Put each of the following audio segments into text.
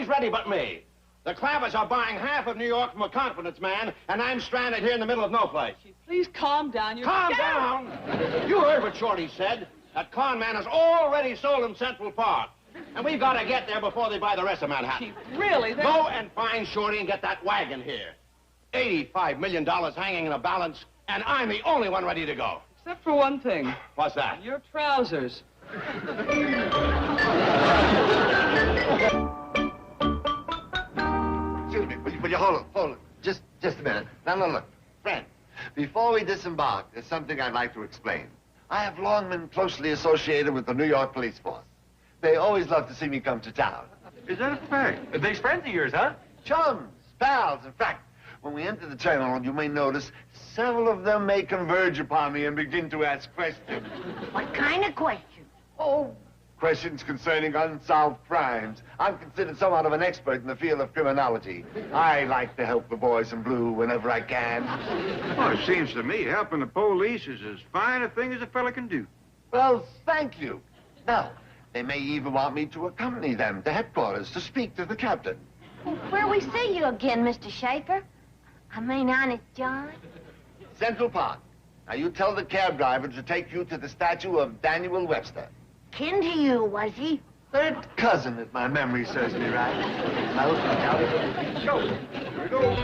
Nobody's ready but me. The Clampetts are buying half of New York from a confidence man, and I'm stranded here in the middle of no place. Please calm down. Calm down? You heard what Shorty said. That con man has already sold him Central Park. And we've got to get there before they buy the rest of Manhattan. Chief, really? Go and find Shorty and get that wagon here. $85 million hanging in a balance, and I'm the only one ready to go. Except for one thing. What's that? Your trousers. Excuse me, will you hold it? Just a minute. Now, look. Friend, before we disembark, there's something I'd like to explain. I have long been closely associated with the New York police force. They always love to see me come to town. Is that a fact? Are they friends of yours, huh? Chums, pals. In fact, when we enter the terminal, you may notice several of them may converge upon me and begin to ask questions. What kind of questions? Oh, questions concerning unsolved crimes. I'm considered somewhat of an expert in the field of criminology. I like to help the boys in blue whenever I can. Well, it seems to me helping the police is as fine a thing as a fella can do. Well, thank you. Now, they may even want me to accompany them to headquarters to speak to the captain. Where we see you again, Mr. Schaefer? I mean, Honest John? Central Park. Now, you tell the cab driver to take you to the statue of Daniel Webster. Kin to you, was he? Third cousin, if my memory serves me right. Now, look out. Go. Here we go.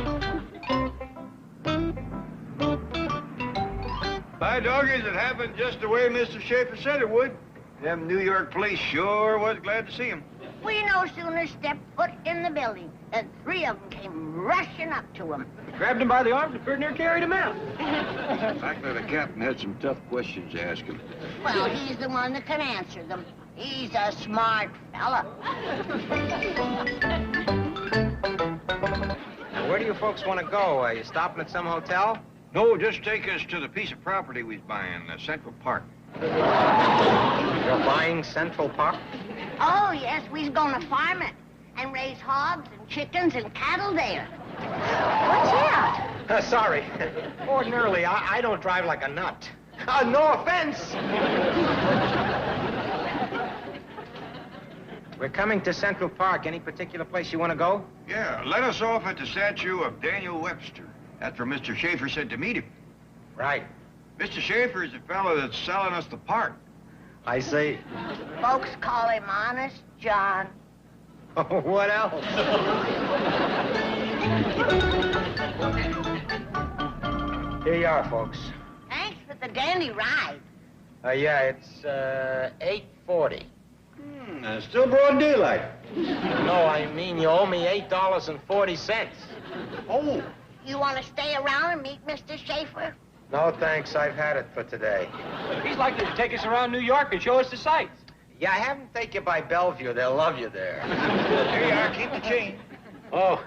By doggies, it happened just the way Mr. Schaefer said it would. Them New York police sure was glad to see him. We no sooner stepped foot in the building than three of them came rushing up to him. Grabbed him by the arms and pretty near carried him out. Likely the captain had some tough questions to ask him. Well, he's the one that can answer them. He's a smart fella. Now, where do you folks want to go? Are you stopping at some hotel? No, just take us to the piece of property we was buying, Central Park. You're buying Central Park? Oh, yes, we's gonna farm it and raise hogs and chickens and cattle there. What's that? Sorry. Ordinarily, I don't drive like a nut. No offense. We're coming to Central Park. Any particular place you want to go? Yeah, let us off at the statue of Daniel Webster. That's where Mr. Schaefer said to meet him. Right. Mr. Schaefer is the fellow that's selling us the park. I see. Folks call him Honest John. What else? Here you are, folks. Thanks for the dandy ride. Yeah, it's, 8:40. Still broad daylight. No, I mean you owe me $8.40. Oh. You want to stay around and meet Mr. Schaefer? No, thanks. I've had it for today. He's likely to take us around New York and show us the sights. Yeah, have them take you by Bellevue. They'll love you there. Here you are. Keep the change. Oh,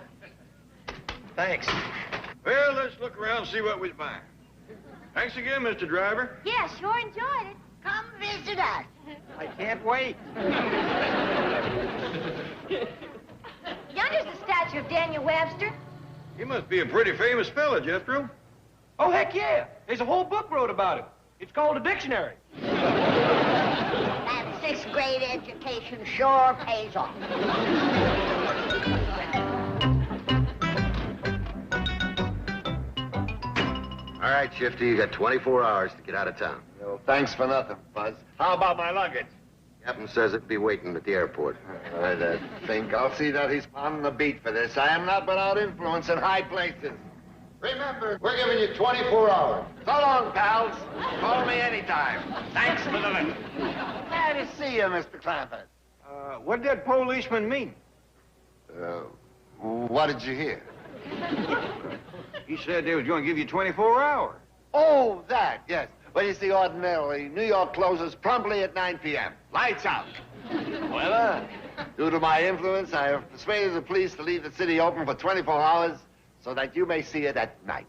thanks. Well, let's look around and see what we're buying. Thanks again, Mr. Driver. Yeah, sure enjoyed it. Come visit us. I can't wait. Yonder's the statue of Daniel Webster. He must be a pretty famous fella, Jethro. Oh, heck yeah. There's a whole book wrote about him. It's called a dictionary. That sixth grade education sure pays off. All right, Shifty, you got 24 hours to get out of town. Well, thanks for nothing, Buzz. How about my luggage? Captain says it'll be waiting at the airport. I think I'll see that he's on the beat for this. I am not without influence in high places. Remember, we're giving you 24 hours. So long, pals. Call me anytime. Thanks for the visit. Glad to see you, Mr. Clampett. What did that policeman mean? What did you hear? He said they was going to give you 24 hours. Oh, that, yes. Well, you see, ordinarily, New York closes promptly at 9 p.m. Lights out. However, due to my influence, I have persuaded the police to leave the city open for 24 hours so that you may see it at night.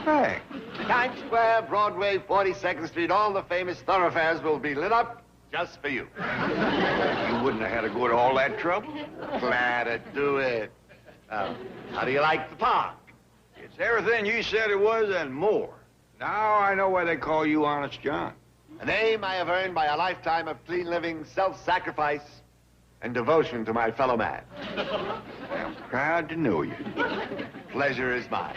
Hey. Times Square, Broadway, 42nd Street, all the famous thoroughfares will be lit up just for you. You wouldn't have had to go to all that trouble. Glad to do it. How do you like the park? It's everything you said it was and more. Now I know why they call you Honest John. A name I have earned by a lifetime of clean living, self-sacrifice, and devotion to my fellow man. I'm proud to know you. Pleasure is mine.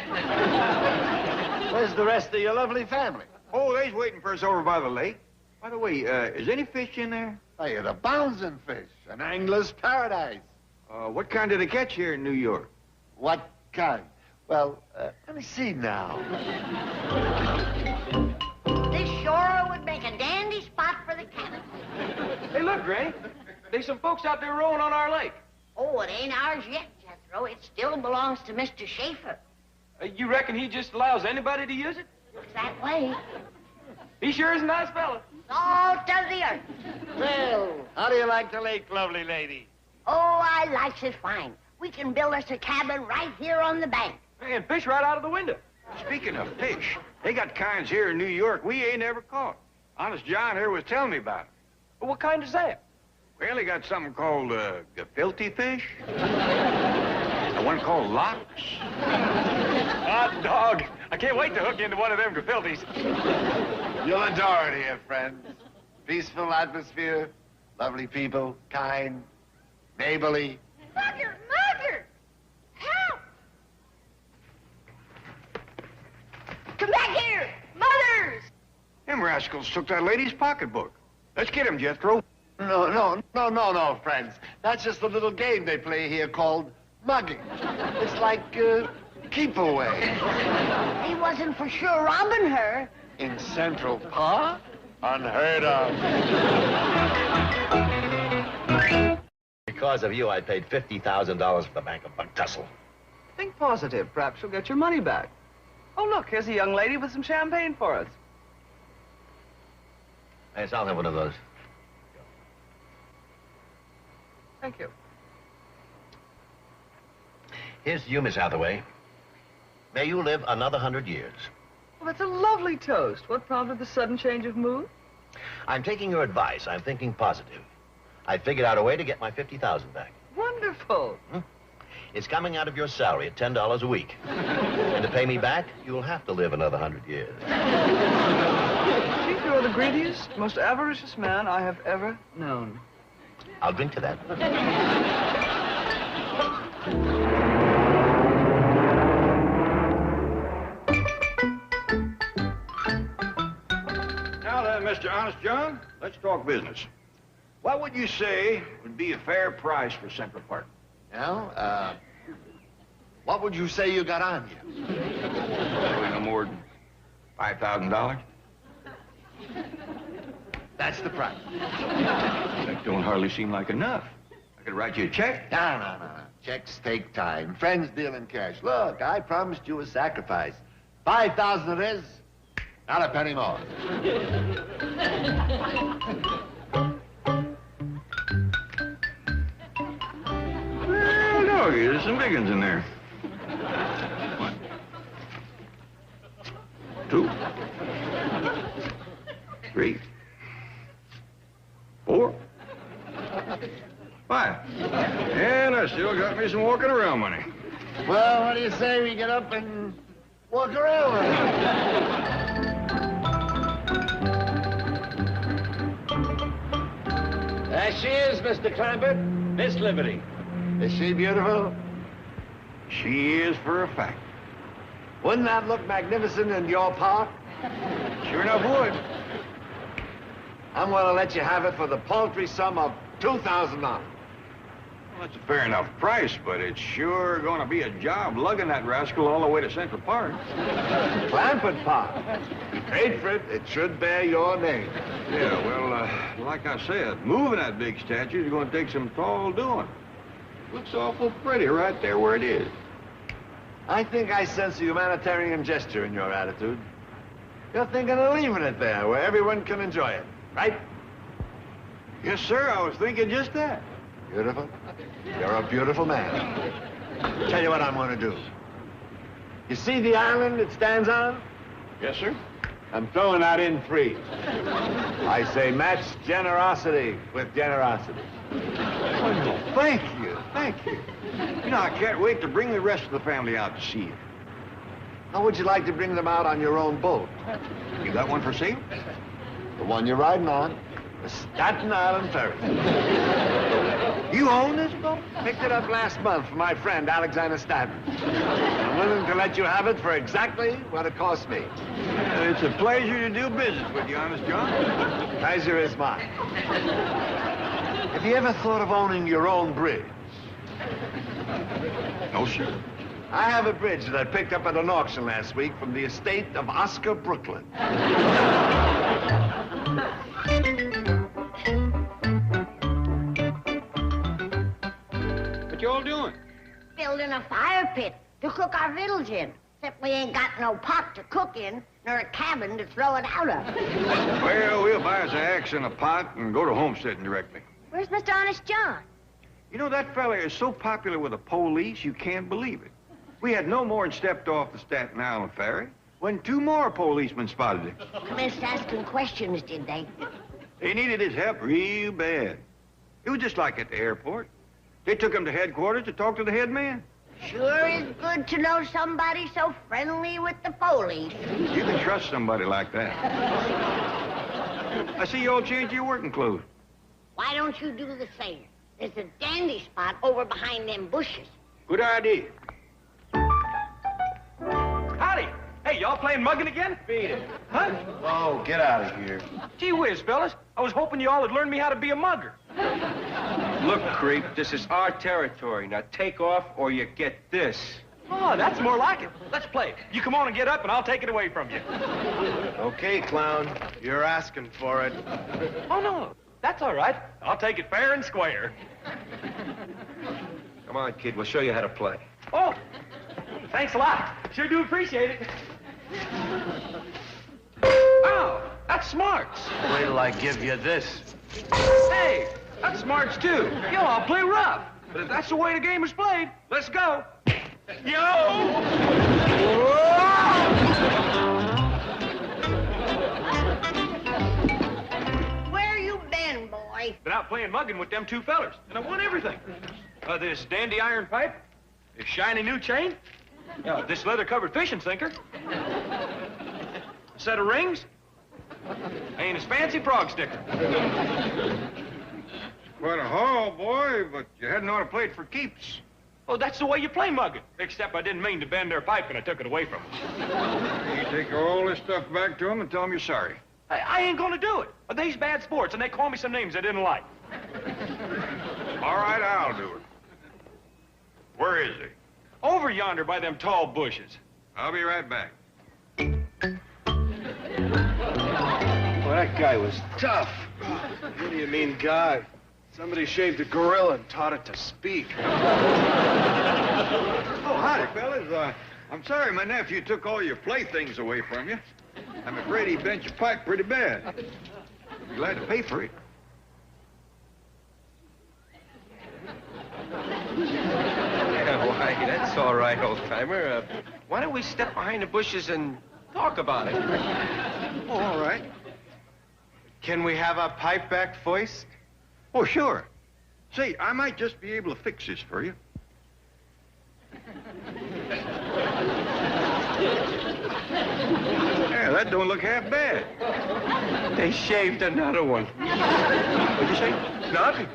Where's the rest of your lovely family? Oh, they's waiting for us over by the lake. By the way, is any fish in there? Hey, the bouncing fish, an angler's paradise. What kind did they catch here in New York? What kind? Well, let me see now. This shore would make a dandy spot for the cabin. Hey, look, Granny. There's some folks out there rowing on our lake. Oh, it ain't ours yet, Jethro. It still belongs to Mr. Schaefer. You reckon he just allows anybody to use it? Looks that way. He sure is a nice fella. Salt of the earth. Well, how do you like the lake, lovely lady? Oh, I likes it fine. We can build us a cabin right here on the bank. Hey, and fish right out of the window. Speaking of fish, they got kinds here in New York we ain't ever caught. Honest John here was telling me about it. Well, what kind is that? Well, they got something called gefilte fish. And one called lox. Hot dog. I can't wait to hook into one of them gefiltes. You'll adore it here, friends. Peaceful atmosphere, lovely people, kind, neighborly. Mother, Mother! Help! Come back here! Mothers! Them rascals took that lady's pocketbook. Let's get him, Jethro. No, friends. That's just a little game they play here called mugging. It's like, keep away. He wasn't for sure robbing her. In Central Park? Unheard of. Because of you, I paid $50,000 for the Bank of Buck Tussle. Think positive. Perhaps you'll get your money back. Oh, look, here's a young lady with some champagne for us. Yes, I'll have one of those. Thank you. Here's to you, Miss Hathaway. May you live another 100 years. Well, that's a lovely toast. What prompted the sudden change of mood? I'm taking your advice. I'm thinking positive. I figured out a way to get my $50,000 back. Wonderful. It's coming out of your salary at $10 a week. And to pay me back, you'll have to live another 100 years. I think you're the greediest, most avaricious man I have ever known. I'll drink to that. Now then, Mr. Honest John, let's talk business. What would you say would be a fair price for Central Park? Now, what would you say you got on you? Probably no more than $5,000. That's the price. That don't hardly seem like enough. I could write you a check. No. Checks take time. Friends deal in cash. Look, I promised you a sacrifice. 5,000 it is. Not a penny more. Well, doggy, there's some big ones in there. 1, 2, 3, 4, 5. And I still got me some walking around money. Well, what do you say we get up and walk around with it? There she is, Mr. Clampett. Miss Liberty. Is she beautiful? She is for a fact. Wouldn't that look magnificent in your park? Sure enough would. I'm going to let you have it for the paltry sum of $2,000. Well, that's a fair enough price, but it's sure going to be a job lugging that rascal all the way to Central Park. Clampett Park. Paid for it, it should bear your name. Yeah, well, like I said, moving that big statue is going to take some tall doing. Looks awful pretty right there where it is. I think I sense a humanitarian gesture in your attitude. You're thinking of leaving it there where everyone can enjoy it, right? Yes, sir, I was thinking just that. Beautiful. You're a beautiful man. Tell you what I'm going to do. You see the island it stands on? Yes, sir. I'm throwing that in free. I say match generosity with generosity. Well, thank you. You know, I can't wait to bring the rest of the family out to see you. How would you like to bring them out on your own boat? You got one for sale? The one you're riding on. The Staten Island Ferry. You own this boat? Picked it up last month from my friend, Alexander Stanton. I'm willing to let you have it for exactly what it cost me. It's a pleasure to do business with you, Honest John. Pleasure is mine. Have you ever thought of owning your own bridge? No, sir. I have a bridge that I picked up at an auction last week from the estate of Oscar Brooklyn. What you all doing? Building a fire pit to cook our victuals in. Except we ain't got no pot to cook in, nor a cabin to throw it out of. Well, we'll buy us an axe and a pot and go to homesteading directly. Where's Mr. Honest John? You know, that fella is so popular with the police, you can't believe it. We had no more than stepped off the Staten Island ferry when 2 more policemen spotted him. Commenced asking questions, did they? They needed his help real bad. It was just like at the airport. They took him to headquarters to talk to the head man. Sure is good to know somebody so friendly with the police. You can trust somebody like that. I see you all changed your working clothes. Why don't you do the same? There's a dandy spot over behind them bushes. Good idea. Howdy. Hey, y'all playing mugging again? Beat it. Huh? Oh, get out of here. Gee whiz, fellas. I was hoping you all would learn me how to be a mugger. Look, creep, this is our territory. Now take off or you get this. Oh, that's more like it. Let's play. You come on and get up, and I'll take it away from you. Okay, clown. You're asking for it. Oh, no. That's all right. I'll take it fair and square. Come on, kid, we'll show you how to play. Oh, thanks a lot. Sure do appreciate it. Wow, that's smarts. Wait till I give you this. Hey, that's smarts, too. Yo, I'll play rough. But if that's the way the game is played, let's go. Yo! Where you been, boy? Been out playing mugging with them 2 fellers, and I won everything. This dandy iron pipe, this shiny new chain, this leather-covered fishing sinker, a set of rings, and this fancy frog sticker. Quite a haul, boy, but you hadn't ought to play it for keeps. Oh, that's the way you play mugging. Except I didn't mean to bend their pipe and I took it away from them. You take all this stuff back to them and tell them you're sorry. I ain't gonna do it. They's bad sports, and they call me some names I didn't like. All right, I'll do it. Where is he? Over yonder by them tall bushes. I'll be right back. Well, that guy was tough. What do you mean, guy? Somebody shaved a gorilla and taught it to speak. Oh, howdy, fellas. I'm sorry my nephew took all your playthings away from you. I'm afraid he bent your pipe pretty bad. I'd be glad to pay for it. Yeah, why, that's all right, old-timer. Why don't we step behind the bushes and talk about it? Oh, all right. Can we have our pipe back first? Oh, sure. Say, I might just be able to fix this for you. Yeah, that don't look half bad. They shaved another one. What'd you say? Nothing.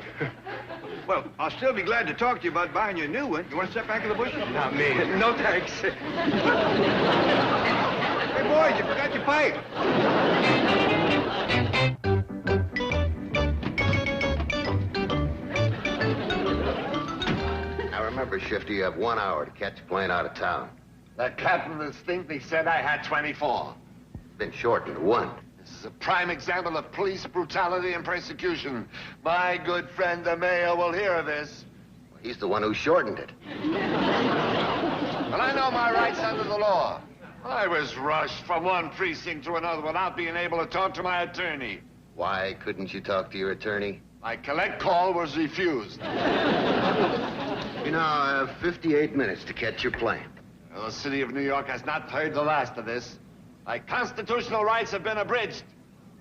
Well, I'll still be glad to talk to you about buying you a new one. You want to step back in the bushes? Not me. No, thanks. Hey, boys, you forgot your pipe. Now remember, Shifty, you have 1 hour to catch a plane out of town. That captain distinctly said I had 24. It's been shortened to 1. This is a prime example of police brutality and persecution. My good friend, the mayor, will hear of this. He's the one who shortened it. But I know my rights under the law. I was rushed from one precinct to another without being able to talk to my attorney. Why couldn't you talk to your attorney? My collect call was refused. You now have 58 minutes to catch your plane. Well, the city of New York has not heard the last of this. My constitutional rights have been abridged.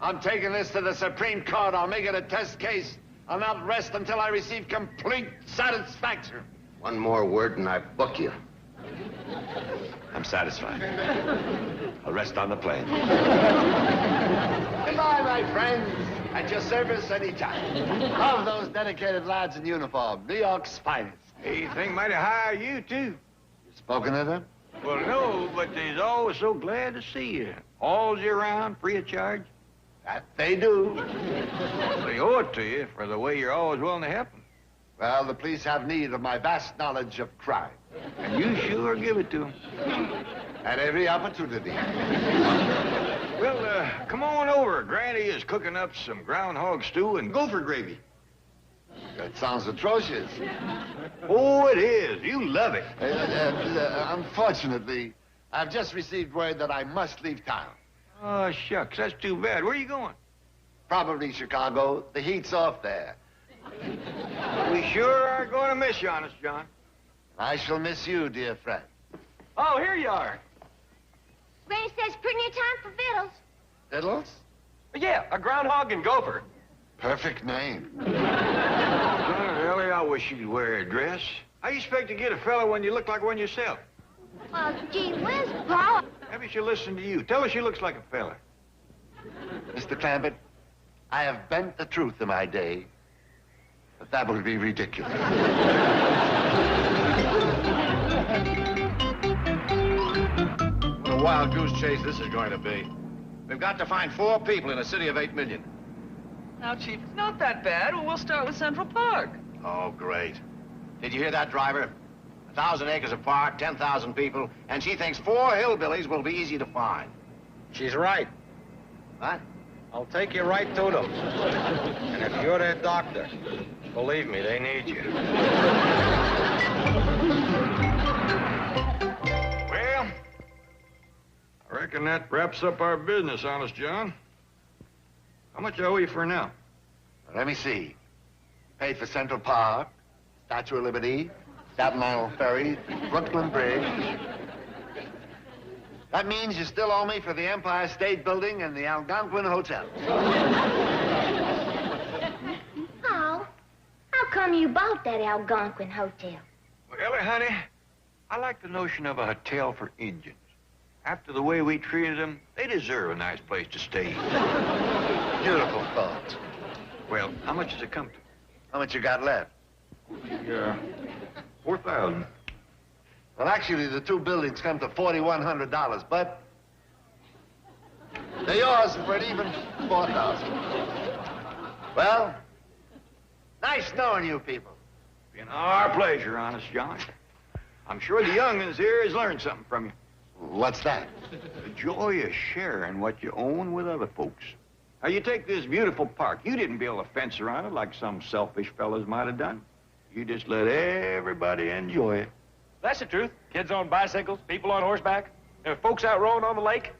I'm taking this to the Supreme Court. I'll make it a test case. I'll not rest until I receive complete satisfaction. One more word and I book you. I'm satisfied. I'll rest on the plane. Goodbye, my friends. At your service anytime. Love those dedicated lads in uniform. New York's finest. Hey, you think might hire you, too. You spoken to them? Well, no, but they's always so glad to see you. All year round, free of charge. That they do. They owe it to you for the way you're always willing to help them. Well, the police have need of my vast knowledge of crime. And you sure give it to them. At every opportunity. Well, come on over. Granny is cooking up some groundhog stew and gopher gravy. That sounds atrocious. Oh, it is. You love it. Unfortunately, I've just received word that I must leave town. Oh, shucks. That's too bad. Where are you going? Probably Chicago. The heat's off there. We sure are going to miss you, Honest John. I shall miss you, dear friend. Oh, here you are. Granny says pretty near time for victuals. Fiddles? Yeah, a groundhog and gopher. Perfect name. Ellie, I wish you'd wear a dress. How you expect to get a fella when you look like one yourself? Well, gee whiz, Paul. Maybe she'll listen to you. Tell her she looks like a fella. Mr. Clampett, I have bent the truth in my day, but that would be ridiculous. What a wild goose chase this is going to be. We've got to find 4 people in a city of 8 million. Now, Chief, it's not that bad. Well, we'll start with Central Park. Oh, great. Did you hear that, driver? 1,000 acres of park, 10,000 people, and she thinks 4 hillbillies will be easy to find. She's right. What? I'll take you right to them. And if you're their doctor, believe me, they need you. Well, I reckon that wraps up our business, Honest John. How much I owe you for now? Let me see. Paid for Central Park, Statue of Liberty, Staten Island Ferry, Brooklyn Bridge. That means you still owe me for the Empire State Building and the Algonquin Hotel. Oh, how come you bought that Algonquin Hotel? Well, Ellie, honey, I like the notion of a hotel for Indians. After the way we treated them, they deserve a nice place to stay. Beautiful thought. Well, how much does it come to? How much you got left? Yeah, 4,000. Well, actually, the 2 buildings come to $4,100, but they're yours for an even 4,000. Well, nice knowing you people. Been our pleasure, Honest John. I'm sure the young'uns here has learned something from you. What's that? The joy of sharing what you own with other folks. Now, you take this beautiful park. You didn't build a fence around it like some selfish fellas might have done. You just let everybody enjoy it. That's the truth. Kids on bicycles, people on horseback, folks out rowing on the lake.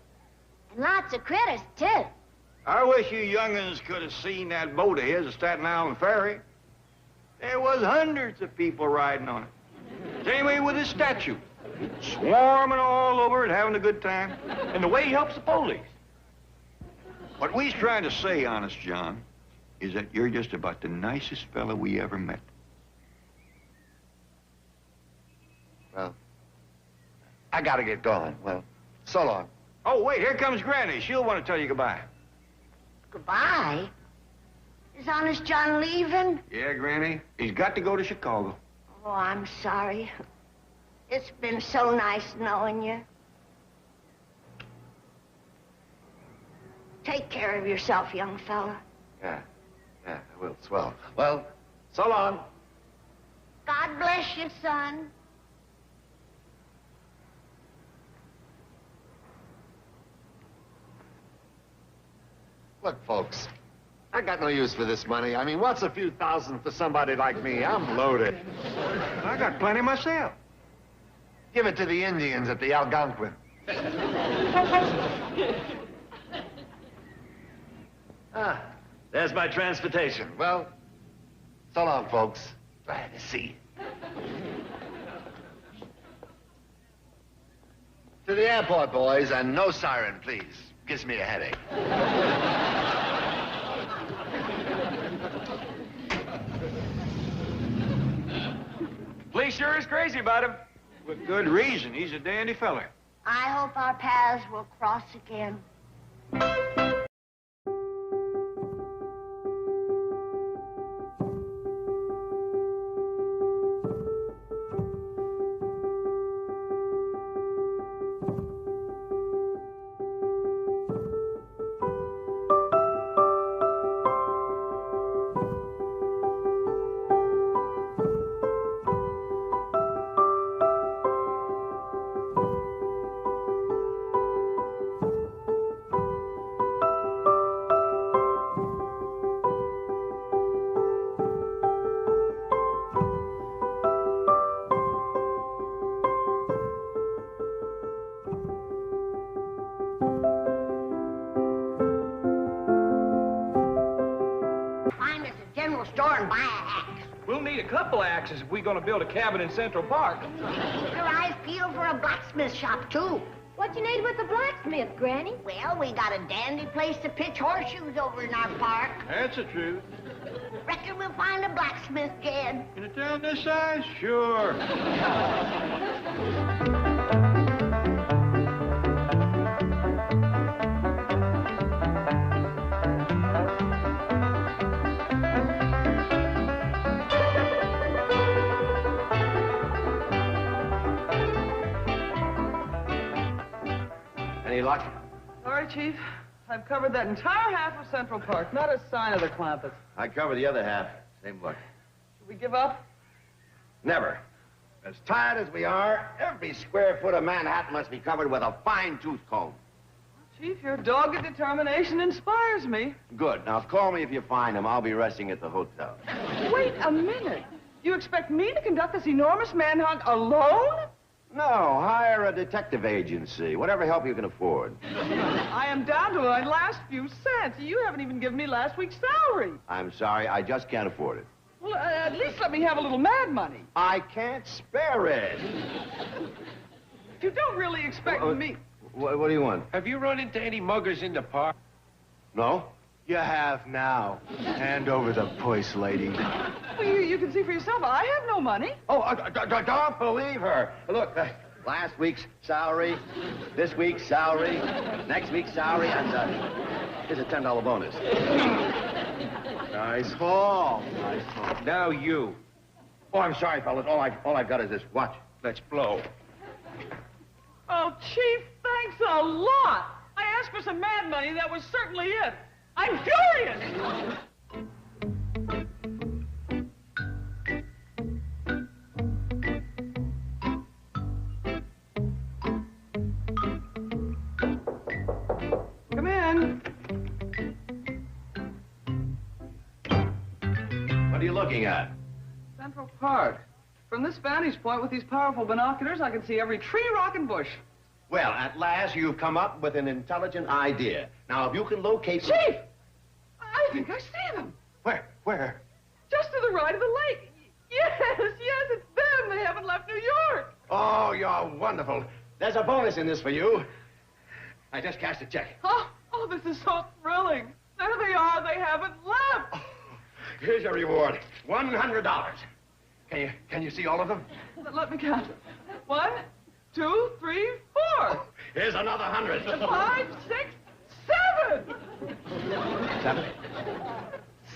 And lots of critters, too. I wish you young'uns could have seen that boat of his at Staten Island Ferry. There was hundreds of people riding on it. Same way with his statue. Swarming all over it, having a good time. And the way he helps the police. What we's trying to say, Honest John, is that you're just about the nicest fella we ever met. Well, I gotta get going. Well, so long. Oh, wait, here comes Granny. She'll want to tell you goodbye. Goodbye. Is Honest John leaving? Yeah, Granny. He's got to go to Chicago. Oh, I'm sorry. It's been so nice knowing you. Take care of yourself, young fella. Yeah, I will. Swell. Well, so long. God bless you, son. Look, folks, I got no use for this money. I mean, what's a few thousand for somebody like me? I'm loaded. I got plenty myself. Give it to the Indians at the Algonquin. There's my transportation. Well, so long, folks. Glad to see you. To the airport, boys, and no siren, please. Gives me a headache. Police sure is crazy about him. With good reason. He's a dandy feller. I hope our paths will cross again. We'll need a couple of axes if we're gonna build a cabin in Central Park. Your eyes peeled for a blacksmith shop, too. What you need with the blacksmith, Granny? Well, we got a dandy place to pitch horseshoes over in our park. That's the truth. Reckon we'll find a blacksmith, Jed. In a town this size? Sure. Any luck? Sorry, Chief. I've covered that entire half of Central Park. Not a sign of the Clampetts. I cover the other half. Same luck. Should we give up? Never. As tired as we are, every square foot of Manhattan must be covered with a fine-tooth comb. Chief, your dogged determination inspires me. Good. Now, call me if you find him. I'll be resting at the hotel. Wait a minute. You expect me to conduct this enormous manhunt alone? No, hire a detective agency. Whatever help you can afford. I am down to my last few cents. You haven't even given me last week's salary. I'm sorry, I just can't afford it. Well, at least let me have a little mad money. I can't spare it. You don't really expect me... What do you want? Have you run into any muggers in the park? No? You have now. Hand over the purse, lady. Well, you can see for yourself. I have no money. Oh, don't believe her. Look, last week's salary, this week's salary, next week's salary, and here's a $10 bonus. Nice haul. Nice haul. Now you. Oh, I'm sorry, fellas. All I've got is this watch. Let's blow. Oh, Chief, thanks a lot. I asked for some mad money. That was certainly it. I'm furious. Come in. What are you looking at? Central Park. From this vantage point with these powerful binoculars, I can see every tree, rock, and bush. Well, at last you've come up with an intelligent idea. Now, if you can locate... Chief! I think I see them. Where? Just to the right of the lake. Yes, it's them. They haven't left New York. Oh, you're wonderful. There's a bonus in this for you. I just cashed a check. Oh, this is so thrilling. There they are. They haven't left. Oh, here's your reward. $100. Can you see all of them? Let me count. 1, 2, 3, 4. Here's another 100. 5, 6, 7. 7?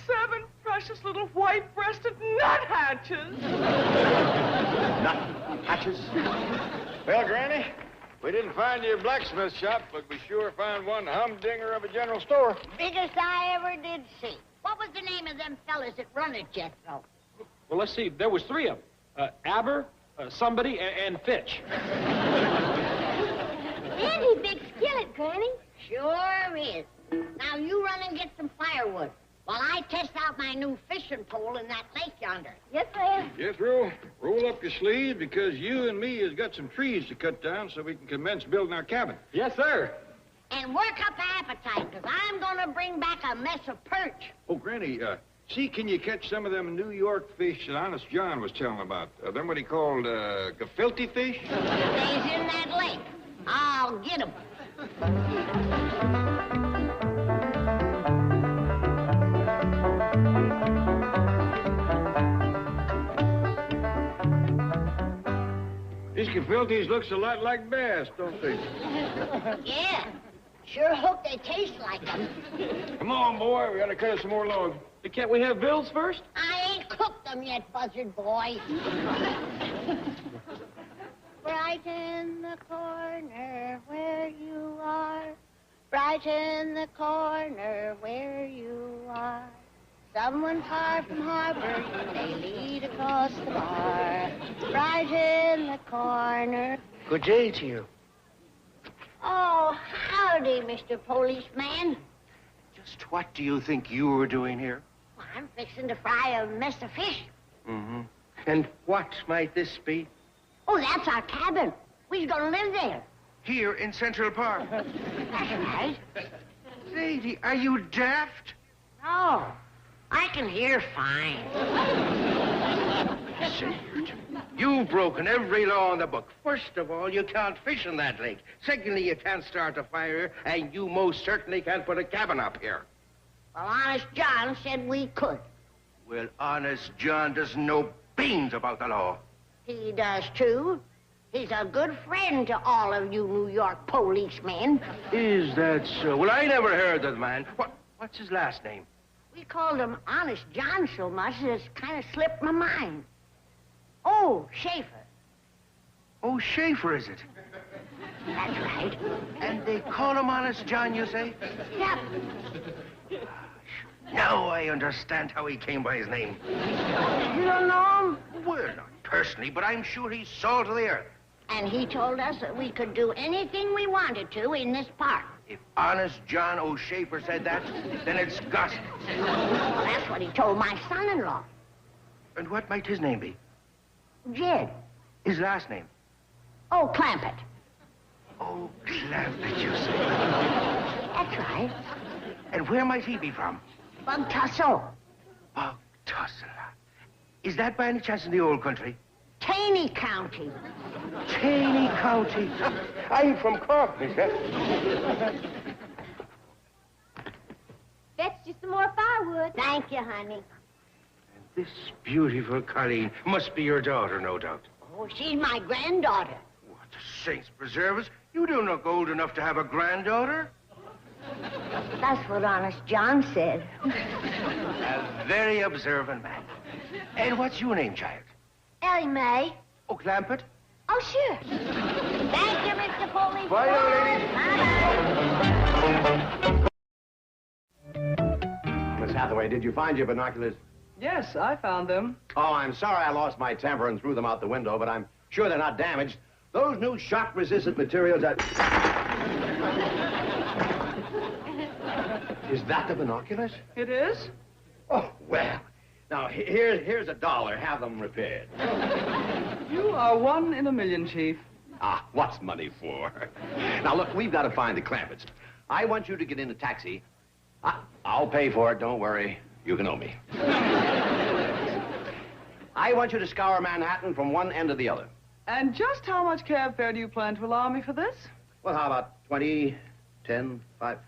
7 precious little white-breasted nuthatches. Nuthatches? Well, Granny, we didn't find your blacksmith shop, but we sure found one humdinger of a general store. Biggest I ever did see. What was the name of them fellas that run it, Jethro? Well, let's see. There was 3 of them. Aber, somebody, and Fitch. Handy big skillet, Granny. Sure is. Now you run and get some firewood while I test out my new fishing pole in that lake yonder. Yes, ma'am. Jethro, roll up your sleeves because you and me has got some trees to cut down so we can commence building our cabin. Yes, sir. And work up appetite, because I'm going to bring back a mess of perch. Oh, Granny, see, can you catch some of them New York fish that Honest John was telling about? Them what he called, gefilte fish? Stays in that lake. I'll get 'em. These gefiltes looks a lot like bass, don't they? Yeah. Sure hope they taste like them. Come on, boy. We gotta cut us some more logs. Can't we have bills first? I ain't cooked them yet, buzzard boy. Right in the corner where you are. Right in the corner where you are. Someone far from harbor, you may lead across the bar. Right in the corner. Good day to you. Oh, howdy, Mr. Policeman. Just what do you think you were doing here? Well, I'm fixing to fry a mess of fish. Mm-hmm. And what might this be? Oh, that's our cabin. We're gonna live there. Here in Central Park. That's right. Lady, are you daft? No. I can hear fine. You've broken every law in the book. First of all, you can't fish in that lake. Secondly, you can't start a fire, and you most certainly can't put a cabin up here. Well, Honest John said we could. Well, Honest John doesn't know beans about the law. He does, too. He's a good friend to all of you New York policemen. Is that so? Well, I never heard of the man. What's his last name? We called him Honest John so much that it's kind of slipped my mind. Oh, Schaefer. Oh, Schaefer, is it? That's right. And they call him Honest John, you say? Yep. Now I understand how he came by his name. You don't know him? Well, not personally, but I'm sure he's salt of the earth. And he told us that we could do anything we wanted to in this park. If Honest John O'Shafer said that, then it's gospel. Well, that's what he told my son-in-law. And what might his name be? Jed. His last name? Oh, Clampett. Oh, Clampett, you say? That's right. And where might he be from? Bugtussle. Bugtussle. Is that by any chance in the old country? Taney County. Taney County. I'm from Cork, mister. Fetched you some more firewood. Thank you, honey. This beautiful Colleen must be your daughter, no doubt. Oh, she's my granddaughter. What, the saints preserve us? You don't look old enough to have a granddaughter. That's what Honest John said. A very observant man. And what's your name, child? Ellie Mae. Oh, Clampett? Oh, sure. Thank you, Mr. Police. Bye, young Bye-bye. Miss Hathaway, did you find your binoculars? Yes, I found them. Oh, I'm sorry I lost my temper and threw them out the window, but I'm sure they're not damaged. Those new shock-resistant materials are... Is that the binoculars? It is? Oh, well. Now, here's $1. Have them repaired. You are one in a million, Chief. Ah, what's money for? Now, look, we've got to find the Clampetts. I want you to get in a taxi. I'll pay for it, don't worry. You can owe me. I want you to scour Manhattan from one end to the other. And just how much cab fare do you plan to allow me for this? Well, how about 20, 10, 5?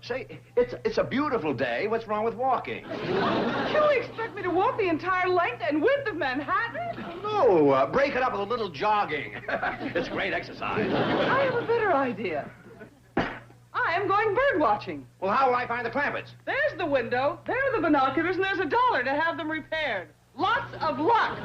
Say, it's a beautiful day. What's wrong with walking? You expect me to walk the entire length and width of Manhattan? No, break it up with a little jogging. It's great exercise. I have a better idea. I am going bird watching. Well, how will I find the Clampetts? There's the window, there are the binoculars, and there's $1 to have them repaired. Lots of luck.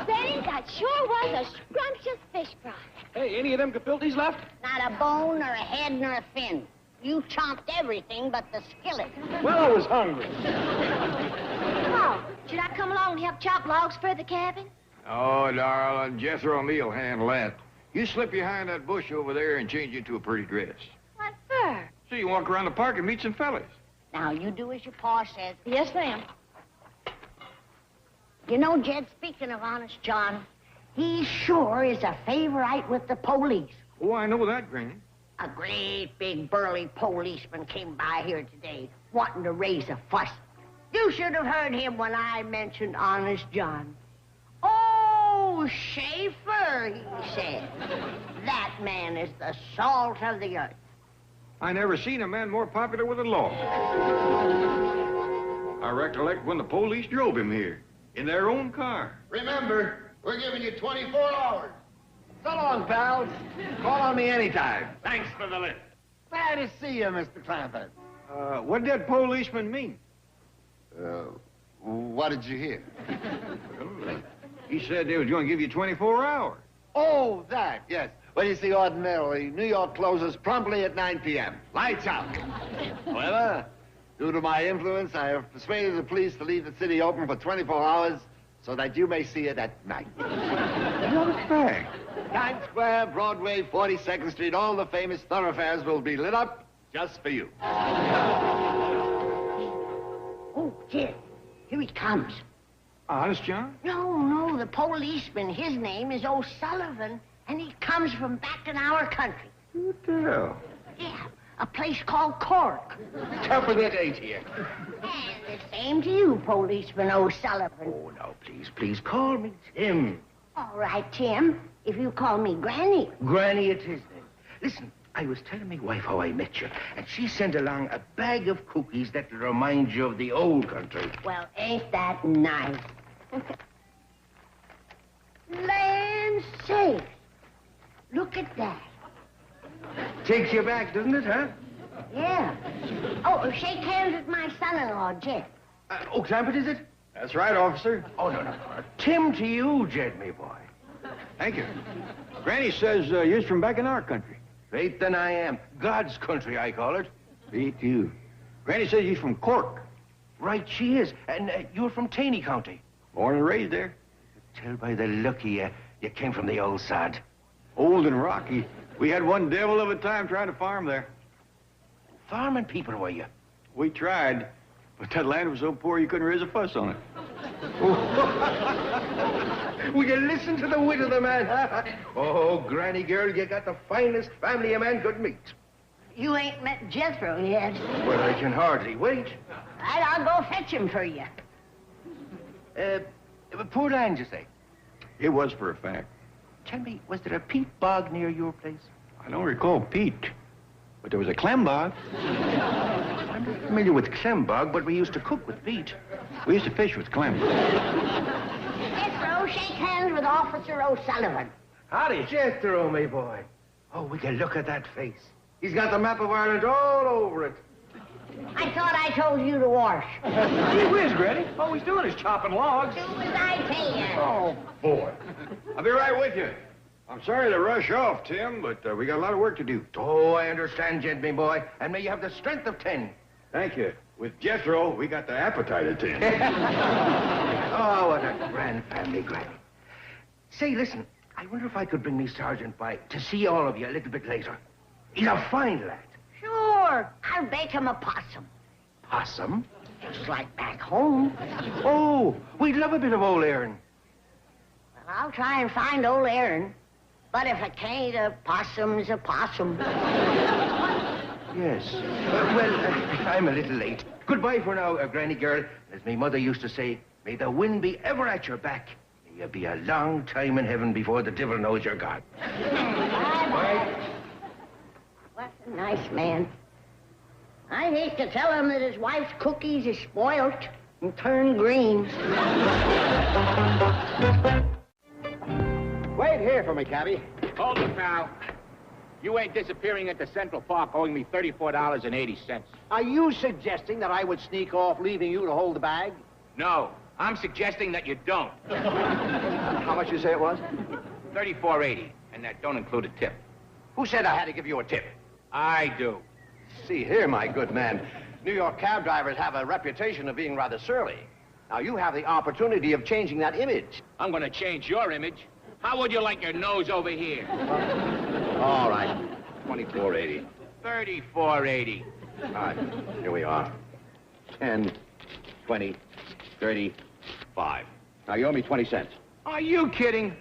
Benny, that sure was a scrumptious fish fry. Hey, any of them capiltis left? Not a bone or a head nor a fin. You chomped everything but the skillet. Well, I was hungry. Oh, should I come along and help chop logs for the cabin? Oh, darling, Jethro and me'll handle that. You slip behind that bush over there and change into a pretty dress. What for? So you walk around the park and meet some fellas. Now, you do as your pa says. Yes, ma'am. You know, Jed, speaking of Honest John, he sure is a favorite with the police. Oh, I know that, Granny. A great big burly policeman came by here today, wanting to raise a fuss. You should have heard him when I mentioned Honest John. Oh, Schaefer, he said. That man is the salt of the earth. I never seen a man more popular with the law. I recollect when the police drove him here in their own car. Remember, we're giving you 24 hours. So long, pals. Call on me anytime. Thanks for the lift. Glad to see you, Mr. Clampett. What did that policeman mean? What did you hear? He said they was going to give you 24 hours. Oh, that, yes. Well, you see, ordinarily, New York closes promptly at 9 p.m. Lights out. However, due to my influence, I have persuaded the police to leave the city open for 24 hours so that you may see it at night. What a fact. Times Square, Broadway, 42nd Street, all the famous thoroughfares will be lit up just for you. Oh, Jed, here he comes. Honest, John? No, the policeman, his name is O'Sullivan, and he comes from back in our country. What the hell? Yeah, A place called Cork. Tougher than 8 here. And the same to you, Policeman O'Sullivan. Oh, now, please, call me Tim. All right, Tim. If you call me Granny. Granny it is, then. Listen, I was telling my wife how I met you, and she sent along a bag of cookies that'll remind you of the old country. Well, ain't that nice? Land sakes. Look at that. Takes you back, doesn't it, huh? Yeah. Oh, shake hands with my son-in-law, Jet. Clampett, is it? That's right, officer. Oh, no. Tim to you, Jed, me boy. Thank you. Granny says you're from back in our country. Faith than I am. God's country, I call it. Me too. Granny says you're from Cork. Right, she is. And you're from Taney County. Born and raised there. Tell by the look of you, you came from the old sod. Old and rocky. We had one devil of a time trying to farm there. Farming people, were you? We tried, but that land was so poor you couldn't raise a fuss on it. Will you listen to the wit of the man? Oh, Granny girl, you got the finest family a man could meet. You ain't met Jethro yet. Well, I can hardly wait. Right, I'll go fetch him for you. Poor land, you say? It was for a fact. Tell me, was there a peat bog near your place? I don't recall peat, but there was a clam bog. I'm not familiar with clam bog, but we used to cook with peat. We used to fish with clam. Jethro, shake hands with Officer O'Sullivan. Howdy, Jethro, me boy. Oh, we can look at that face. He's got the map of Ireland all over it. I thought I told you to wash. Gee whiz, Granny. All he's doing is chopping logs. Do as I tell you. Oh, boy. I'll be right with you. I'm sorry to rush off, Tim, but we got a lot of work to do. Oh, I understand, Jed, me boy. And may you have the strength of 10. Thank you. With Jethro, we got the appetite of 10. Oh, what a grand family, Granny. Say, listen, I wonder if I could bring me Sergeant by to see all of you a little bit later. He's a fine lad. Sure. I'll bake him a possum. Possum? Just like back home. Oh, we'd love a bit of old Aaron. Well, I'll try and find old Aaron. But if I can't, a possum's a possum. Yes. I'm a little late. Goodbye for now, Granny girl. As my mother used to say, may the wind be ever at your back. May you be a long time in heaven before the devil knows you're gone. Bye-bye. What a nice man. I hate to tell him that his wife's cookies is spoilt and turned green. Wait here for me, cabby. Hold it now. You ain't disappearing into Central Park owing me $34.80. Are you suggesting that I would sneak off, leaving you to hold the bag? No, I'm suggesting that you don't. How much you say it was? $34.80, and that don't include a tip. Who said I had to give you a tip? I do. See here, my good man. New York cab drivers have a reputation of being rather surly. Now, you have the opportunity of changing that image. I'm gonna change your image. How would you like your nose over here? All right. $24.80. $34.80. All right. Here we are. 10, 20, 30, 5. Now, you owe me 20 cents. Are you kidding?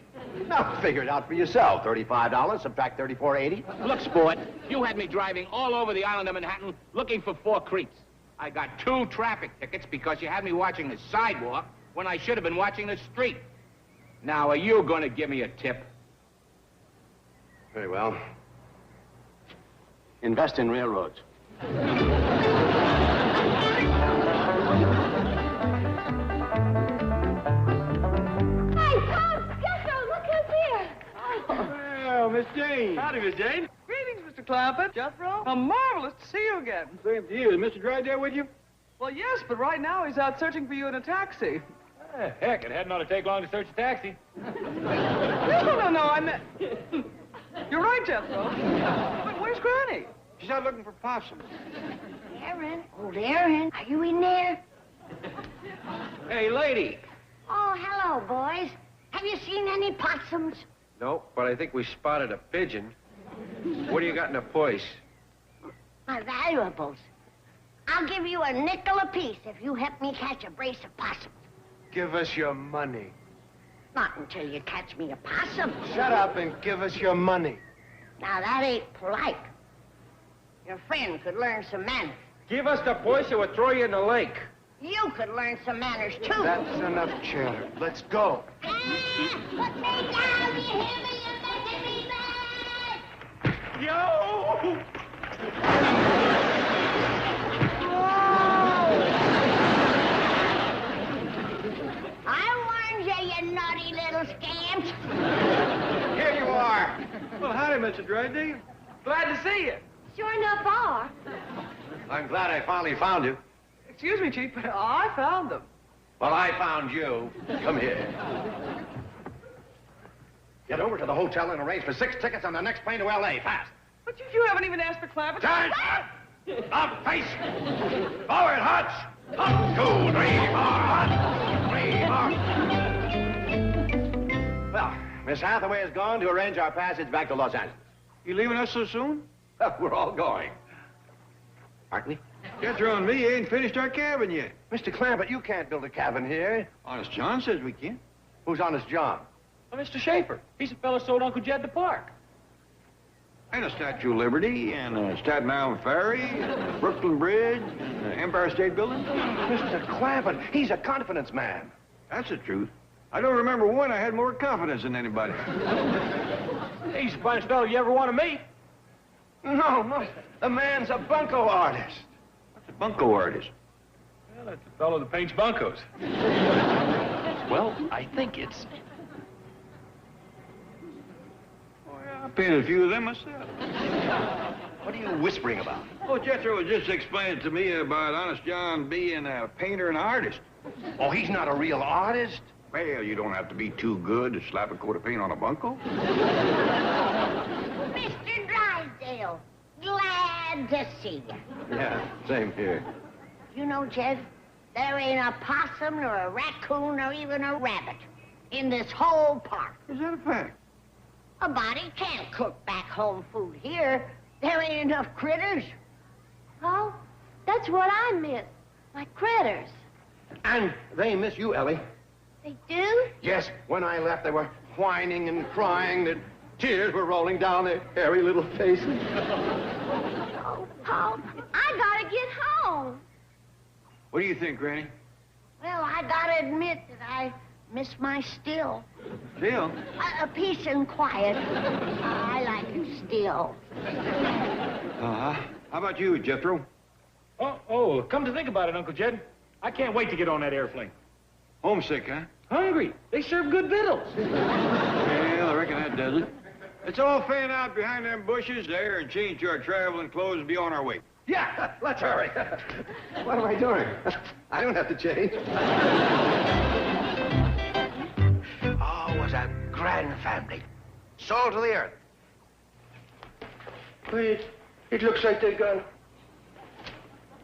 Now, figure it out for yourself. $35, subtract $34.80. Look, sport, you had me driving all over the island of Manhattan looking for 4 creeps. I got 2 traffic tickets because you had me watching the sidewalk when I should have been watching the street. Now, are you going to give me a tip? Very well. Invest in railroads. Well, Miss Jane. Howdy, Miss Jane. Greetings, Mr. Clampett. Jethro. Marvelous to see you again. Same to you. Is Mr. Drydale with you? Well, yes, but right now he's out searching for you in a taxi. Heck, it hadn't ought to take long to search a taxi. No, I meant... You're right, Jethro. But where's Granny? She's out looking for possums. Aaron, old Aaron, are you in there? Hey, lady. Oh, hello, boys. Have you seen any possums? No, but I think we spotted a pigeon. What do you got in the purse? My valuables. I'll give you a nickel apiece if you help me catch a brace of possums. Give us your money. Not until you catch me a possum. Shut up and give us your money. Now, that ain't polite. Your friend could learn some manners. Give us the voice or we'll throw you in the lake. You could learn some manners, too. That's enough chatter. Let's go. Put me down, you hear me? You're making me mad! Yo! I warned you, you naughty little scamps. Here you are. Well, howdy, Mr. Drysdale. Glad to see you. Sure enough are. I'm glad I finally found you. Excuse me, Chief, but I found them. Well, I found you. Come here. Get over to the hotel and arrange for 6 tickets on the next plane to L.A. Fast. But you haven't even asked for Clampetts. Turn! Up, face! Forward, Hutch! Up, 2, 3, 4, 1, 2, 3, 4. Well, Miss Hathaway has gone to arrange our passage back to Los Angeles. You leaving us so soon? We're all going. Aren't we? Jethro and me ain't finished our cabin yet. Mr. Clampett, you can't build a cabin here. Honest John says we can. Who's Honest John? Oh, Mr. Schaefer. He's the fellow sold Uncle Jed the park. And a Statue of Liberty, and a Staten Island Ferry, and a Brooklyn Bridge, and the Empire State Building. Mr. Clampett, he's a confidence man. That's the truth. I don't remember when I had more confidence than anybody. He's the finest fellow you ever want to meet. No. The man's a bunco artist. What's a bunco artist? Well, that's the fellow that paints bunkos. Well, I think it's... Oh, yeah, I painted a few of them myself. What are you whispering about? Oh, Jethro was just explaining to me about Honest John being a painter and artist. Oh, he's not a real artist? Well, you don't have to be too good to slap a coat of paint on a bunco. Mr. Drysdale, glad to see you. Yeah, same here. You know, Jed, there ain't a possum nor a raccoon or even a rabbit in this whole park. Is that a fact? A body can't cook back home food here. There ain't enough critters. Oh, that's what I miss. My critters. And they miss you, Ellie. They do? Yes, when I left, they were whining and crying. Their tears were rolling down their hairy little faces. Oh, Paul, I gotta get home. What do you think, Granny? Well, I gotta admit that I miss my still. Still? A peace and quiet. I like it still. Uh-huh. How about you, Jethro? Oh, come to think about it, Uncle Jed. I can't wait to get on that airplane. Homesick, huh? Hungry. They serve good victuals. Well, I reckon that does it. Let's all fan out behind them bushes there and change to our traveling clothes and be on our way. Yeah, let's hurry. What am I doing? I don't have to change. Oh, it was a grand family. Salt to the earth. Wait, it looks like they've gone.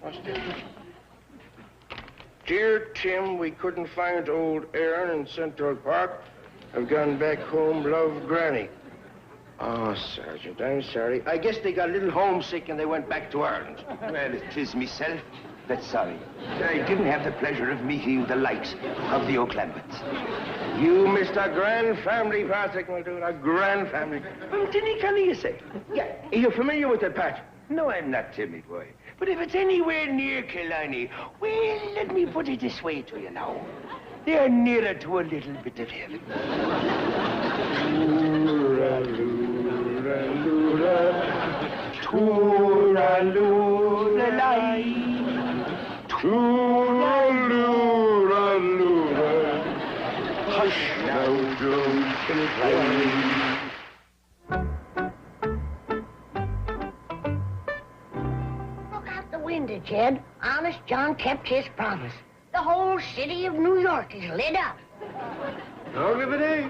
What's this? Dear Tim, we couldn't find old Aaron in Central Park. I've gone back home, love Granny. Oh, Sergeant, I'm sorry. I guess they got a little homesick and they went back to Ireland. Well, it is myself that's sorry. I didn't have the pleasure of meeting the likes of the O'Clampetts. You missed a grand family, Patrick, my dude, a grand family. Didn't you say? Yeah, you're familiar with it, Pat? No, I'm not, Timmy boy. But if it's anywhere near Killarney, well, let me put it this way to you now. They're nearer to a little bit of heaven. Tooraloo-la-loo-la-lay. Tooraloo-la-loo-la. Hush now, don't complain. Look out the window, Jed. Honest John kept his promise. The whole city of New York is lit up. Dog of a day.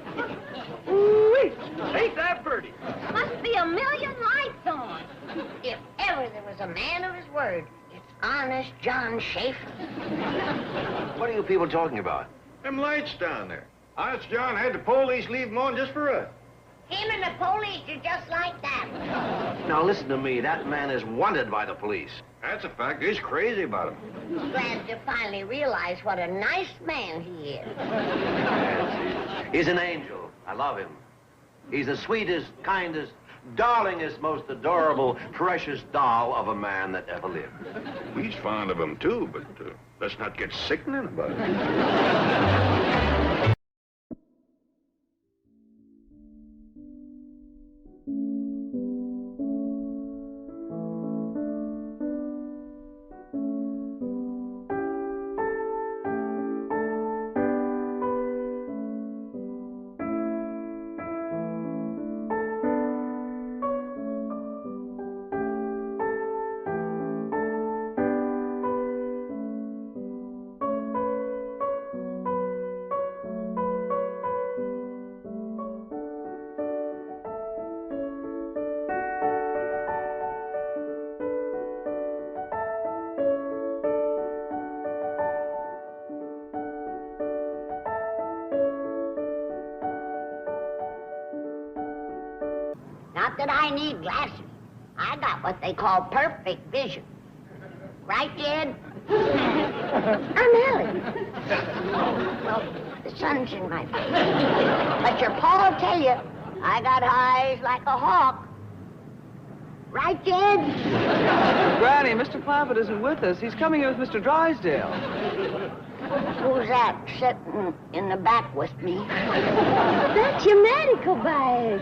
Ooh-wee! Ain't that pretty? Must be a million lights on. If ever there was a man of his word, it's Honest John Schaefer. What are you people talking about? Them lights down there. Honest John had the police leave them on just for us. Him and the police are just like that. Now, listen to me. That man is wanted by the police. That's a fact. He's crazy about him. Glad to finally realize what a nice man he is. He's an angel. I love him. He's the sweetest, kindest, darlingest, most adorable, precious doll of a man that ever lived. He's fond of him, too, but let's not get sickening about it. Not that I need glasses. I got what they call perfect vision. Right, Jed? I'm Ellie. Well, the sun's in my face. But your pa will tell you, I got eyes like a hawk. Right, Jed? Granny, Mr. Clampett isn't with us. He's coming here with Mr. Drysdale. Who's that sitting in the back with me? That's your medical bag.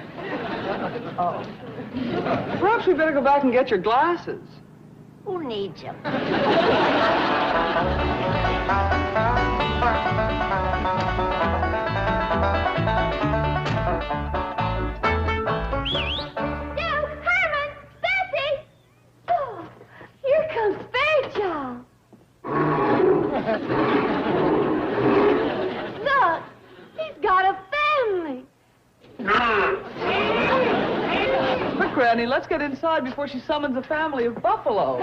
Oh. Perhaps we better go back and get your glasses. Who needs them? Herman! Bessie! Oh, here comes Fairchild. Look, he's got a family. Quick, Granny, let's get inside before she summons a family of buffalo.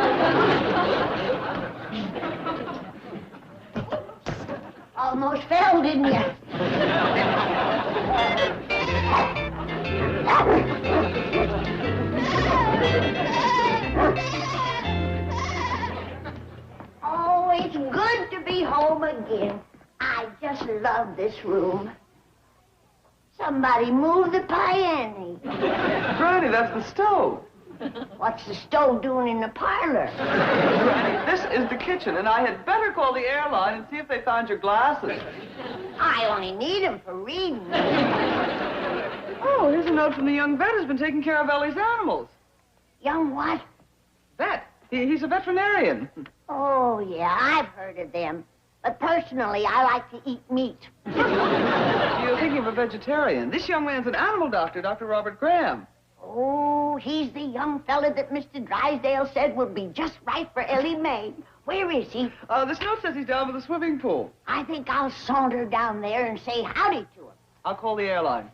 Almost fell, didn't you? Oh, it's good to be home again. I just love this room. Somebody move the piano. Granny, that's the stove. What's the stove doing in the parlor? Granny, this is the kitchen, and I had better call the airline and see if they found your glasses. I only need them for reading. Oh, here's a note from the young vet who's been taking care of Ellie's animals. Young what? Vet. He's a veterinarian. Oh, yeah, I've heard of them. But personally, I like to eat meat. You're thinking of a vegetarian. This young man's an animal doctor, Dr. Robert Graham. Oh, he's the young fella that Mr. Drysdale said would be just right for Ellie Mae. Where is he? This note says he's down by the swimming pool. I think I'll saunter down there and say howdy to him. I'll call the airline.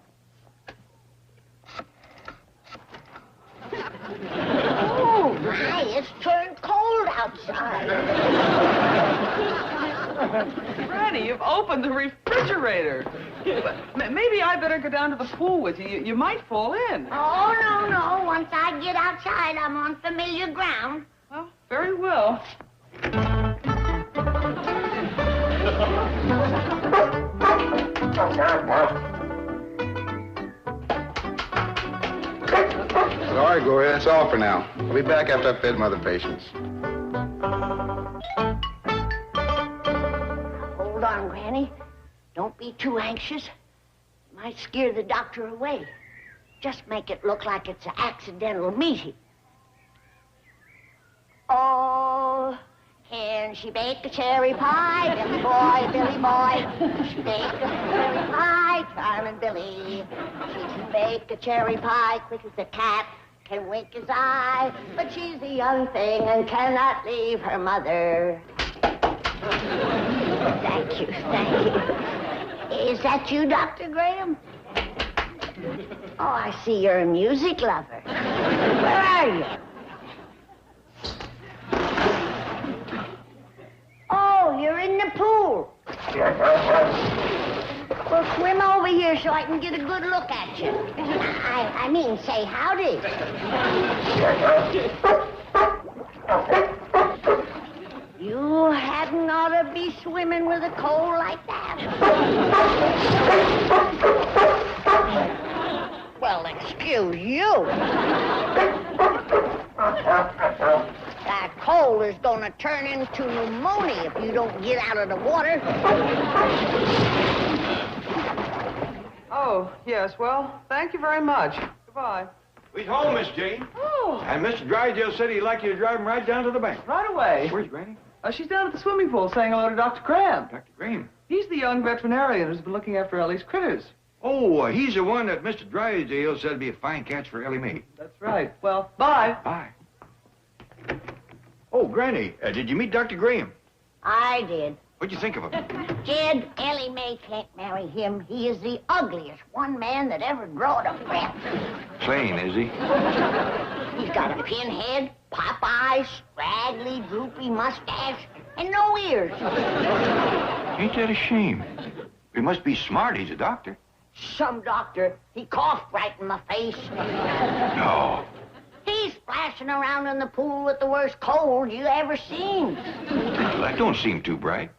Oh, my, it's turned cold outside. Granny, you've opened the refrigerator. Maybe I better go down to the pool with you. You might fall in. Oh, no. Once I get outside, I'm on familiar ground. Well, very well. All right, go ahead. It's all for now. I'll be back after I've fed my other patients. Hold on, Granny. Don't be too anxious. It might scare the doctor away. Just make it look like it's an accidental meeting. Oh, can she bake a cherry pie? Billy boy, Billy boy. She bake a cherry pie, Charming Billy. She can bake a cherry pie quick as a cat, can wink his eye, but she's a young thing and cannot leave her mother. Thank you. Is that you, Dr. Graham? Oh, I see you're a music lover. Where are you? Oh, you're in the pool. Well, swim over here so I can get a good look at you. I mean, say howdy. You hadn't ought to be swimming with a cold like that. Well, excuse Excuse you. That cold is gonna turn into pneumonia if you don't get out of the water. Oh, yes, well, thank you very much. Goodbye. He's home, Miss Jane. Oh. And Mr. Drysdale said he'd like you to drive him right down to the bank. Right away. Where's Granny? She's down at the swimming pool saying hello to Dr. Graham. Dr. Graham. He's the young veterinarian who's been looking after Ellie's critters. Oh, he's the one that Mr. Drysdale said would be a fine catch for Ellie Mae. That's right. Well, bye. Bye. Oh, Granny, did you meet Dr. Graham? I did. What'd you think of him? Jed, Ellie Mae can't marry him. He is the ugliest one man that ever growed a breath. Plain, is he? He's got a pinhead, pop eyes, straggly, droopy mustache, and no ears. Ain't that a shame? He must be smart. He's a doctor. Some doctor, he coughed right in my face. No. He's splashing around in the pool with the worst cold you ever seen. Well, that don't seem too bright.